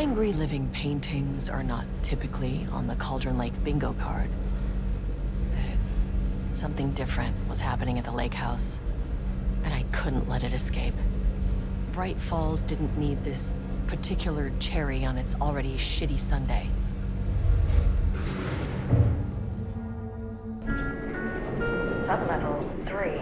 Angry living paintings are not typically on the Cauldron Lake bingo card. Something different was happening at the lake house, and I couldn't let it escape. Bright Falls didn't need this particular cherry on its already shitty sundae. Sublevel 3.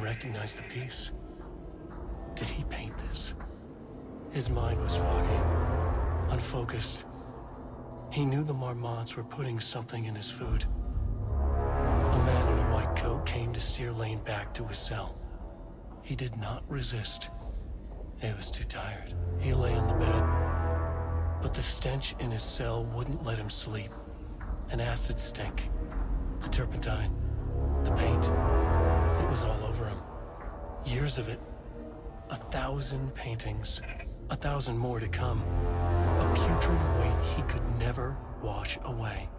Recognize the piece. Did he paint this? His mind was foggy, unfocused. He knew the Marmots were putting something in his food. A man in a white coat came to steer Lane back to his cell. He did not resist. He was too tired. He lay on the bed, but the stench in his cell wouldn't let him sleep. An acid stink, the turpentine, the paint. It was all over him. Years of it. 1,000 paintings. 1,000 more to come. A putrid weight he could never wash away.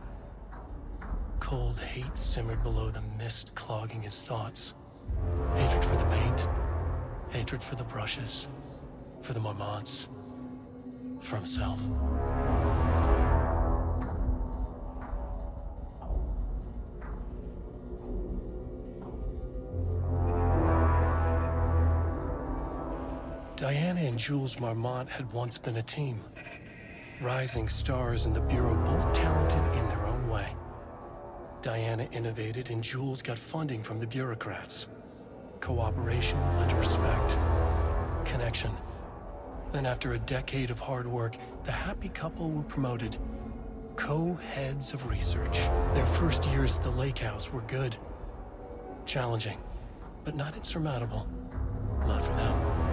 Cold hate simmered below the mist clogging his thoughts. Hatred for the paint. Hatred for the brushes. For the Marmots. For himself. Diana and Jules Marmont had once been a team. Rising stars in the Bureau, both talented in their own way. Diana innovated and Jules got funding from the bureaucrats. Cooperation led to respect. Connection. Then after a decade of hard work, the happy couple were promoted. Co-heads of research. Their first years at the lake house were good. Challenging, but not insurmountable. Not for them.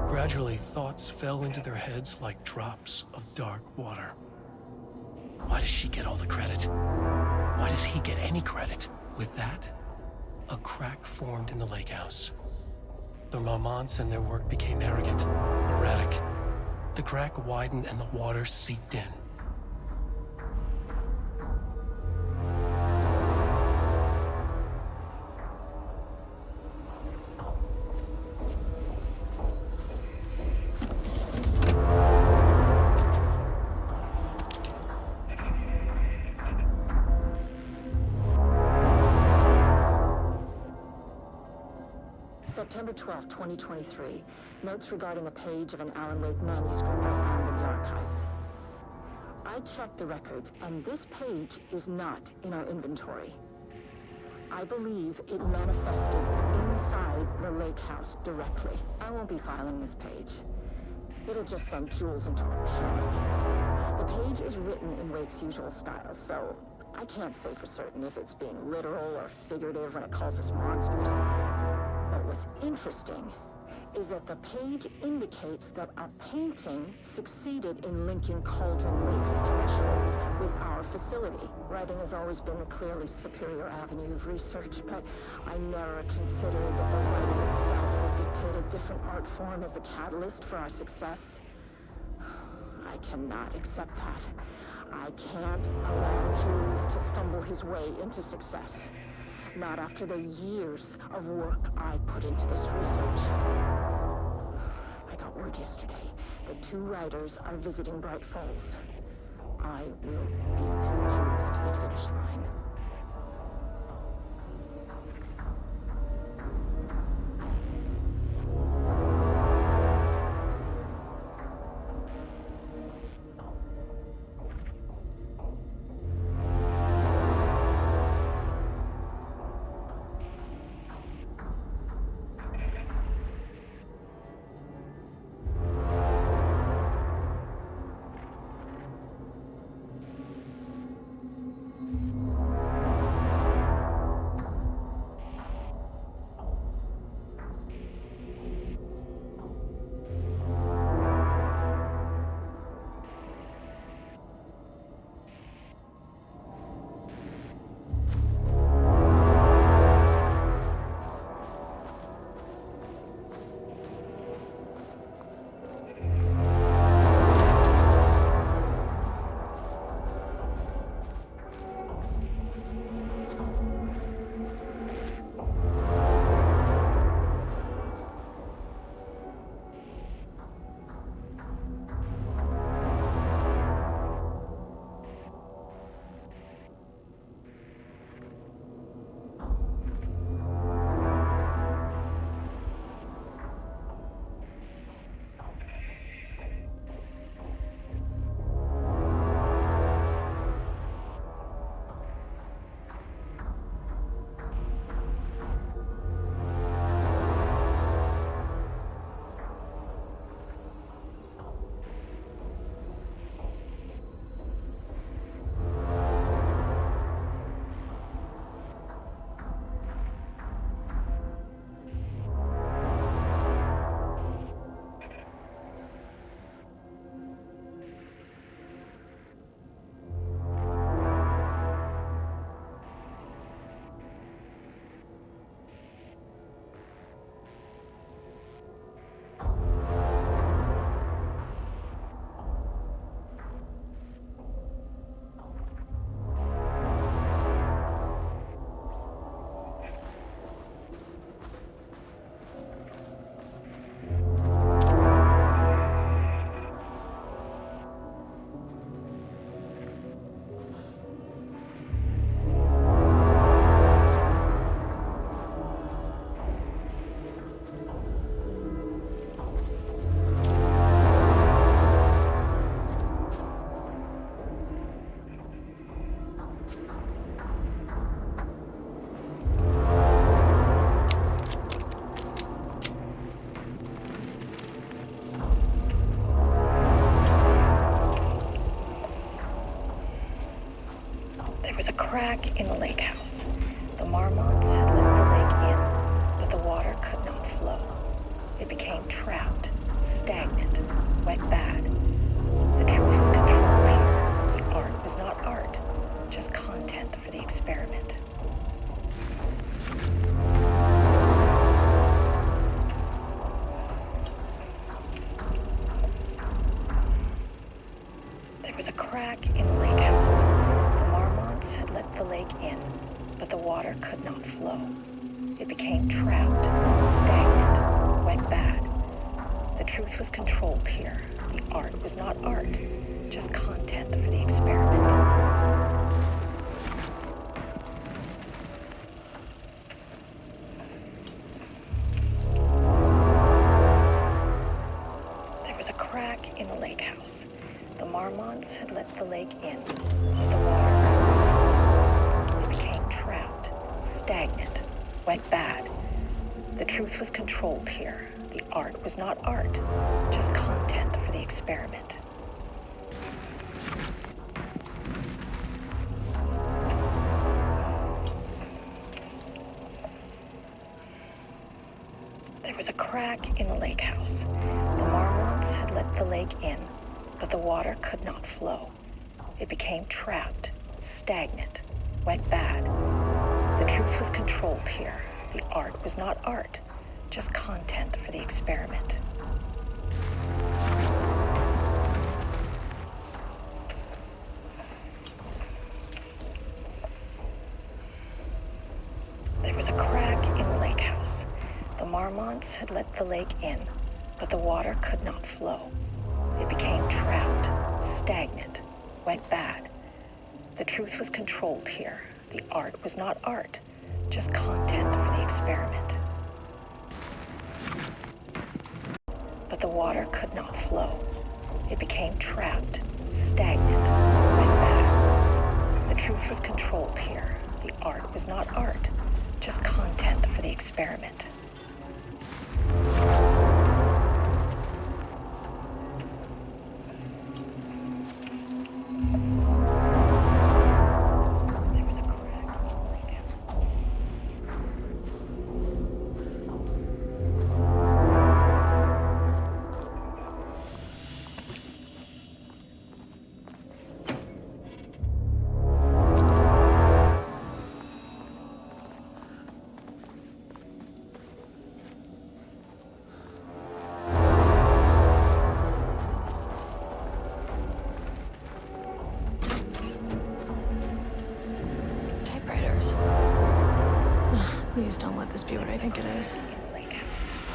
Gradually, thoughts fell into their heads like drops of dark water. Why does she get all the credit? Why does he get any credit? With that, a crack formed in the lake house. The Marmonts and their work became arrogant, erratic. The crack widened and the water seeped in. September 12, 2023. Notes regarding a page of an Alan Wake manuscript I found in the archives. I checked the records, and this page is not in our inventory. I believe it manifested inside the lake house directly. I won't be filing this page. It'll just send Jules into a panic. The page is written in Wake's usual style, so I can't say for certain if it's being literal or figurative when it calls us monsters. But what's interesting is that the page indicates that a painting succeeded in linking Cauldron Lake's threshold with our facility. Writing has always been the clearly superior avenue of research, but I never considered that the writing itself would dictate a different art form as the catalyst for our success. I cannot accept that. I can't allow Jules to stumble his way into success. Not after the years of work I put into this research. I got word yesterday that 2 writers are visiting Bright Falls. I will beat Jules to the finish line. Crack in the lake house. The marmots had let the lake in, but the water could not flow. It became trapped, stagnant, went bad. The truth was controlled here. The art was not art, just content for the experiment. There was a crack in the lake house. Had let the lake in, but the water could not flow. It became trapped, stagnant, went bad. The truth was controlled here. The art was not art, just content for the experiment. There was a crack in the lake house. The marmots had let the lake in, but the water trapped, stagnant, went bad. The truth was controlled here. The art was not art, just content for the experiment. There was a crack in the lake house. The marmots had let the lake in, but the water could not flow. It became trapped, stagnant, went bad. The truth was controlled here. The art was not art, just content for the experiment. There was a crack in the lake house. The marmots had let the lake in, but the water could not flow. It became trapped, stagnant, went bad. The truth was controlled here. The art was not art, just content for the experiment. But the water could not flow. It became trapped, stagnant, went bad. The truth was controlled here. The art was not art, just content for the experiment. Please don't let this be what I think it is.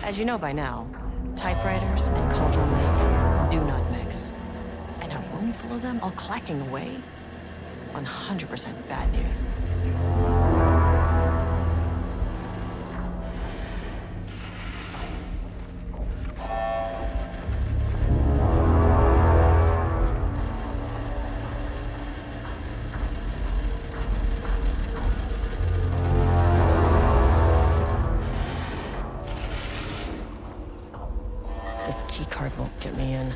As you know by now, typewriters and Cauldron Lake do not mix. And a room full of them all clacking away? 100% bad news. Won't get me in.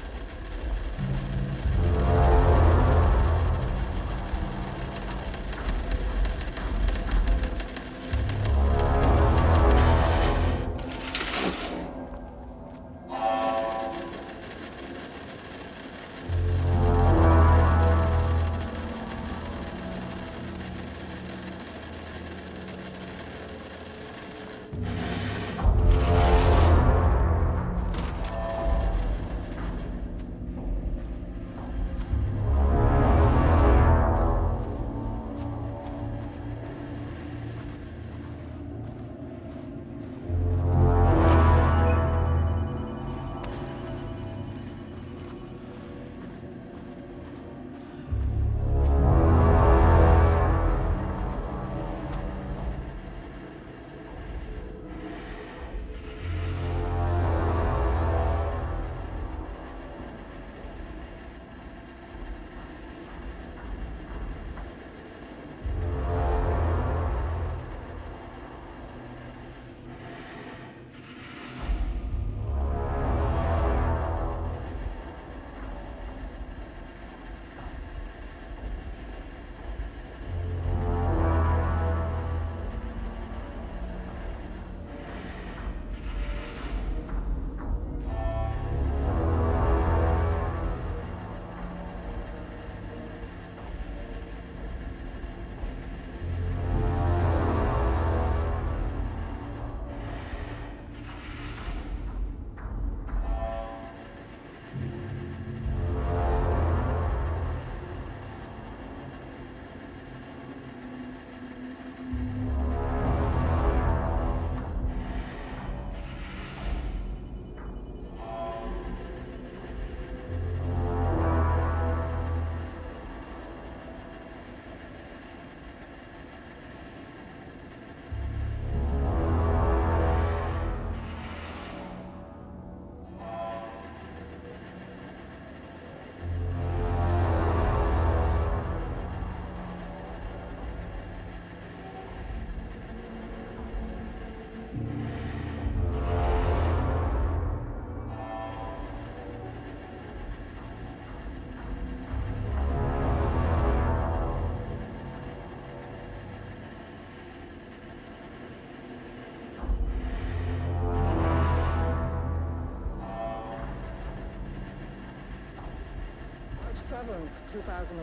7th, 2018.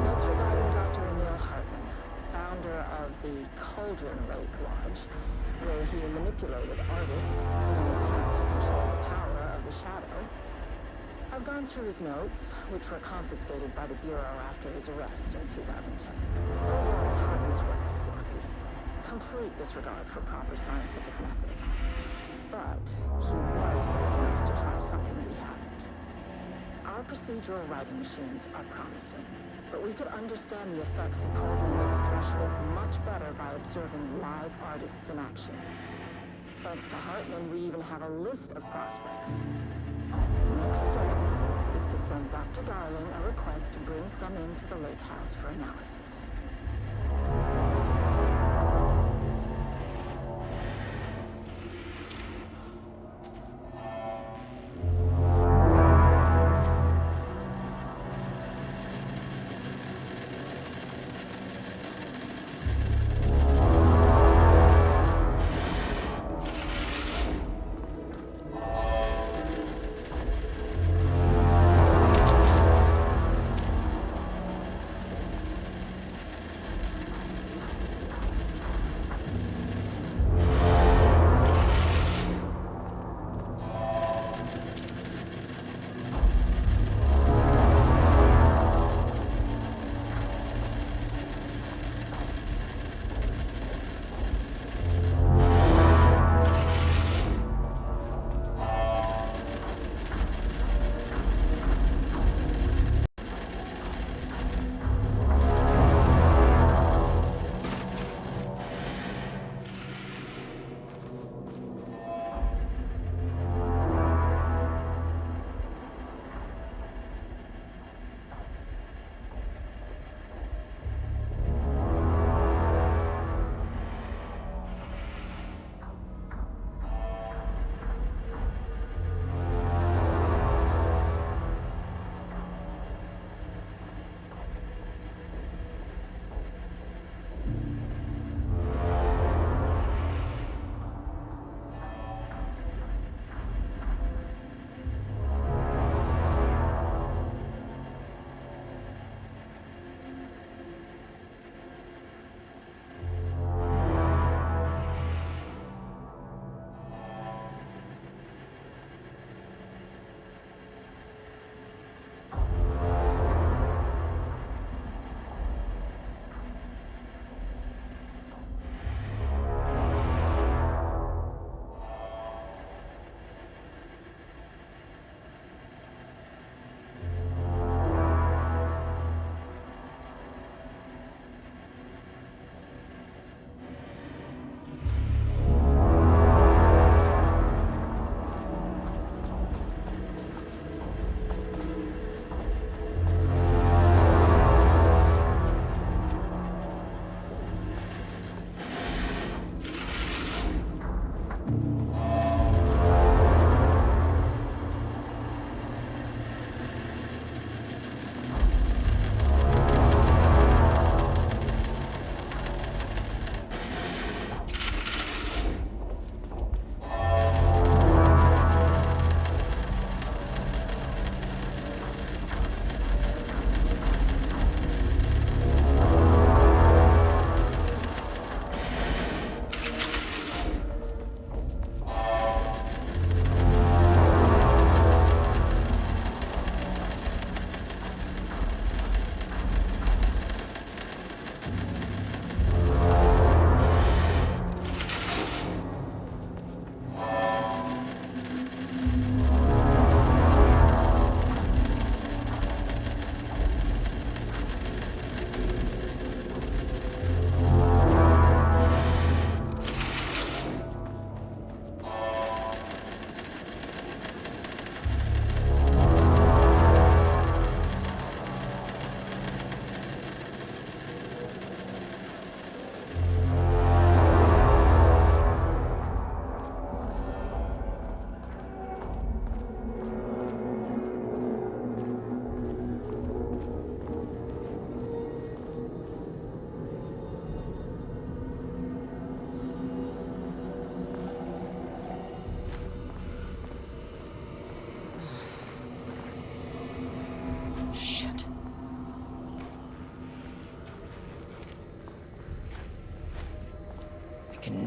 Notes regarding Dr. Emil Hartman, founder of the Cauldron Lake Lodge, where he manipulated artists in an attempt to control the power of the shadow. I've gone through his notes, which were confiscated by the Bureau after his arrest in 2010. Overall, Hartman's work is sloppy. Complete disregard for proper scientific method. But he was bold enough to try something we haven't. Our procedural writing machines are promising, but we could understand the effects of Cauldron Lake's threshold much better by observing live artists in action. Thanks to Hartman, we even have a list of prospects. Next step is to send Dr. Darling a request to bring some into the lake house for analysis.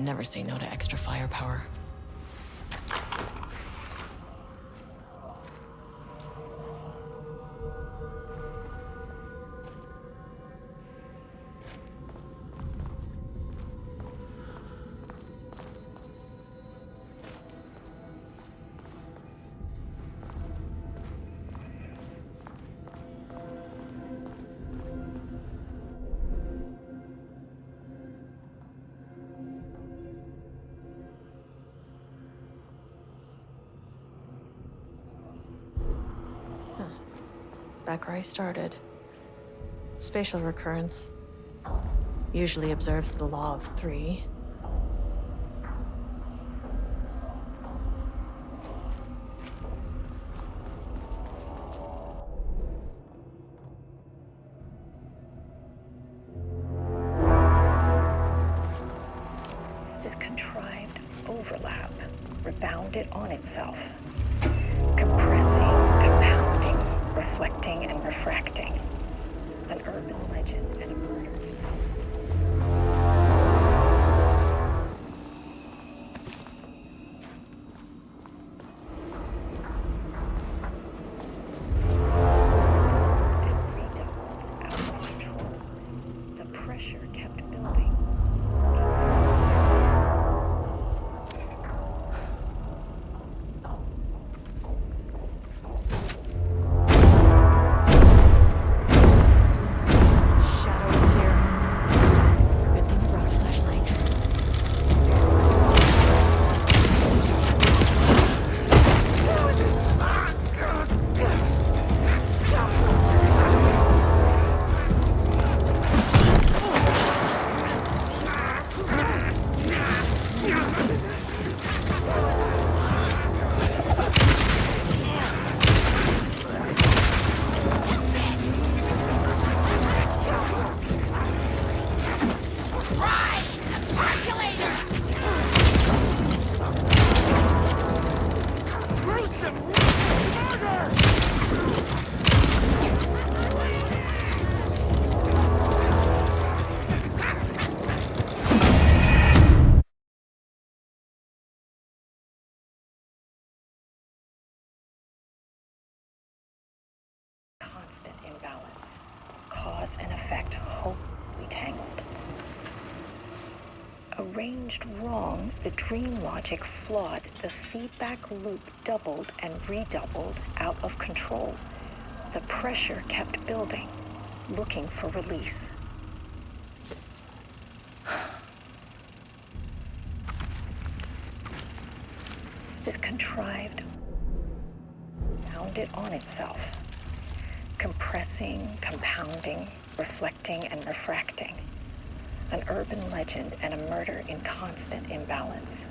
never say no to extra firepower. Back where I started. Spatial recurrence usually observes the law of 3. This contrived overlap rebounded on itself, compressing, compounding, reflecting and refracting, an urban legend and a murder. And redoubled out of control. The pressure kept building. Constant imbalance, cause and effect hopelessly tangled. Arranged wrong, the dream logic flawed, the feedback loop doubled and redoubled out of control. The pressure kept building, looking for release. This contrived bounded on itself, compressing, compounding, reflecting and refracting, an urban legend and a murder in constant imbalance,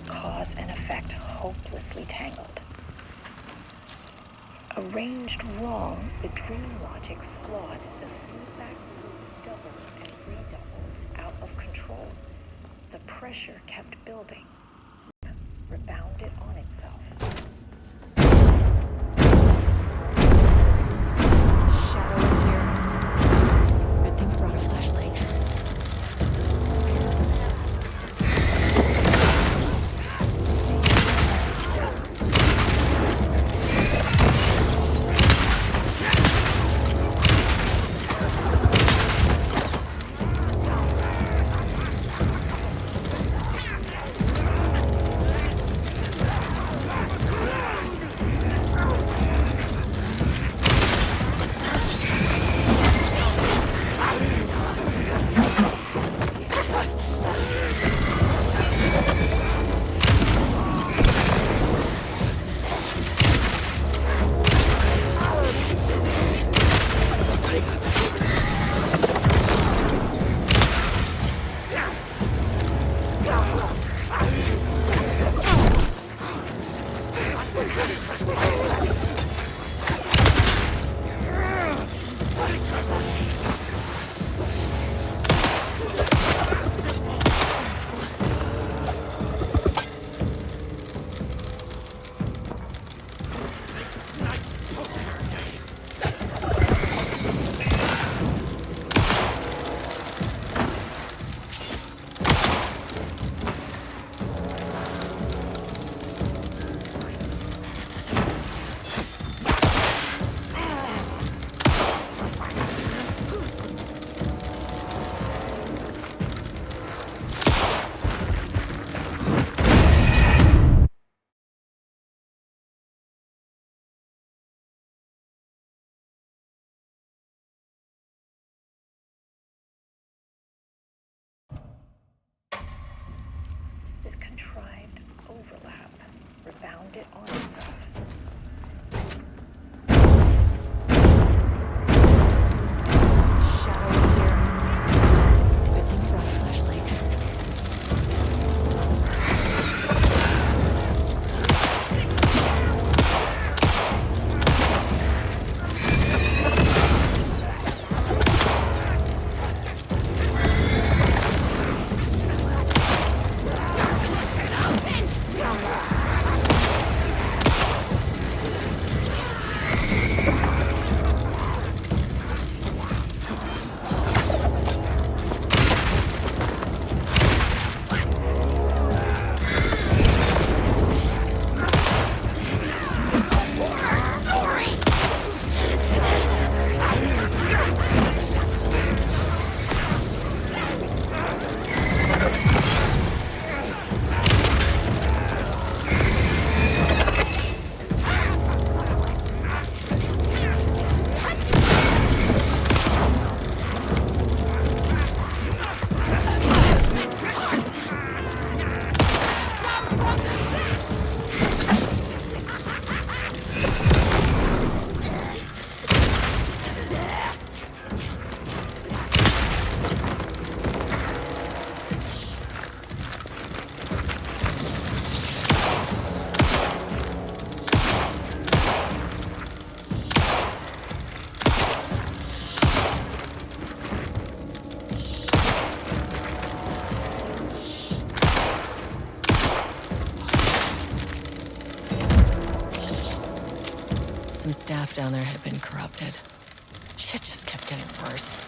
cause and effect hopelessly tangled. Arranged wrong, the dream logic flawed, the feedback loop doubled and redoubled out of control. The pressure kept building, rebounded on itself. Shadow is here. Good thing you brought a flashlight. rewound it on itself. Shadow is here. Good thing you brought a flashlight. Some staff down there had been corrupted. Shit just kept getting worse.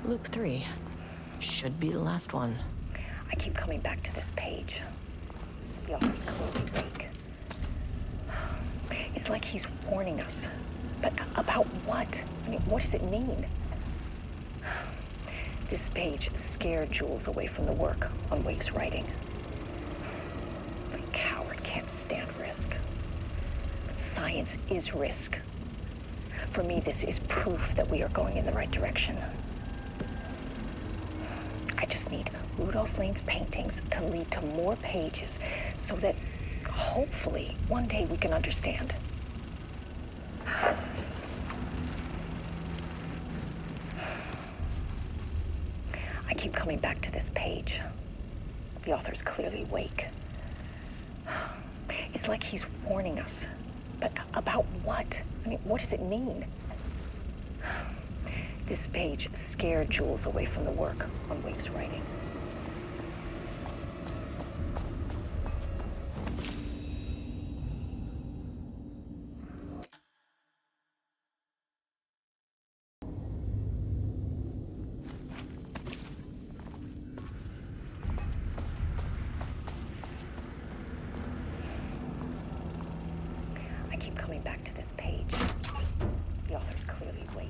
Loop 3. Should be the last one. I keep coming back to this page. The author's clearly awake. It's like he's warning us. But about what? I mean, what does it mean? This page scared Jules away from the work on Wake's writing. A coward can't stand risk. But science is risk. For me, this is proof that we are going in the right direction. I just need Rudolph Lane's paintings to lead to more pages so that hopefully one day we can understand. I keep coming back to this page. The author's clearly awake. It's like he's warning us. But about what? I mean, what does it mean? This page scared Jules away from the work on Wake's writing. I keep coming back to this page. The author's clearly awake.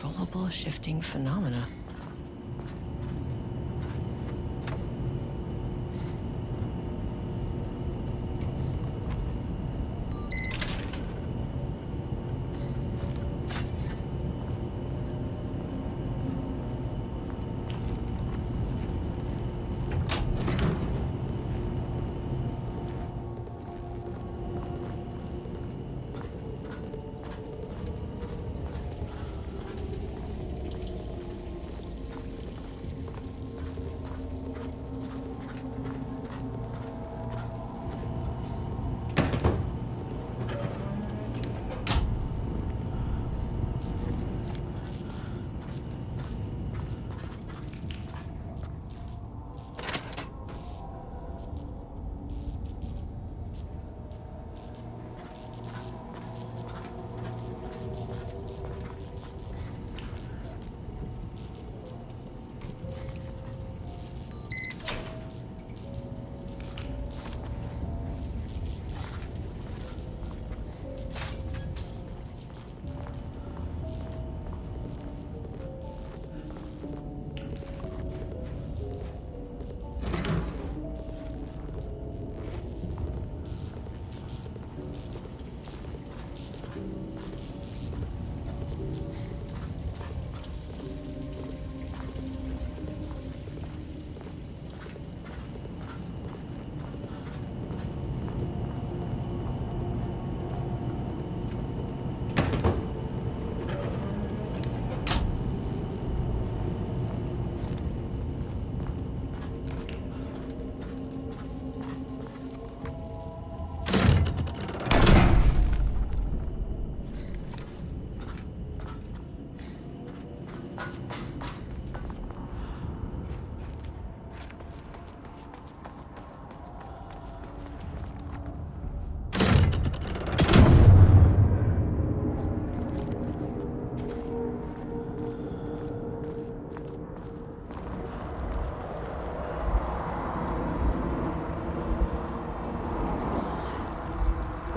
Uncontrollable shifting phenomena.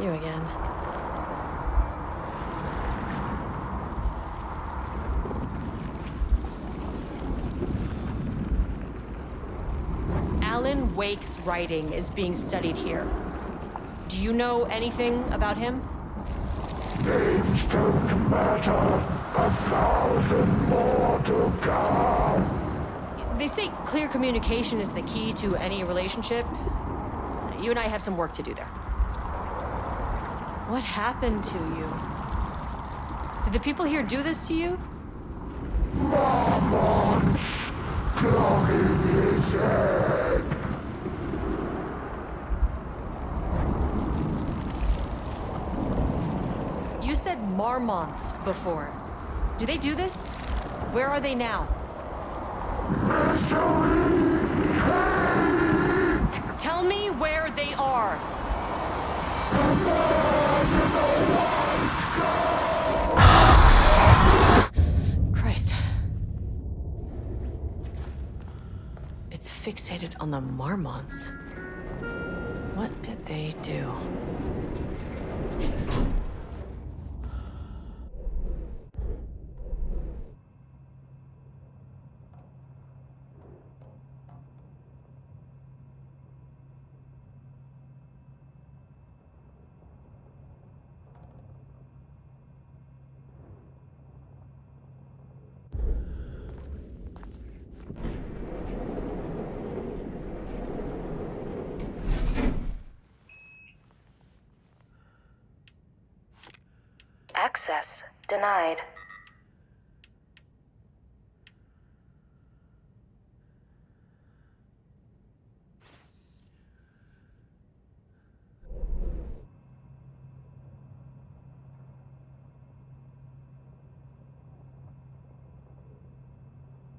You again. Alan Wake's writing is being studied here. Do you know anything about him? Names don't matter. 1,000 more to come. They say clear communication is the key to any relationship. You and I have some work to do there. What happened to you? Did the people here do this to you? Marmots clogging his head. You said marmots before. Do they do this? Where are they now? Misery, hate. Tell me where they are. Christ. It's fixated on the marmots. What did they do? Access denied.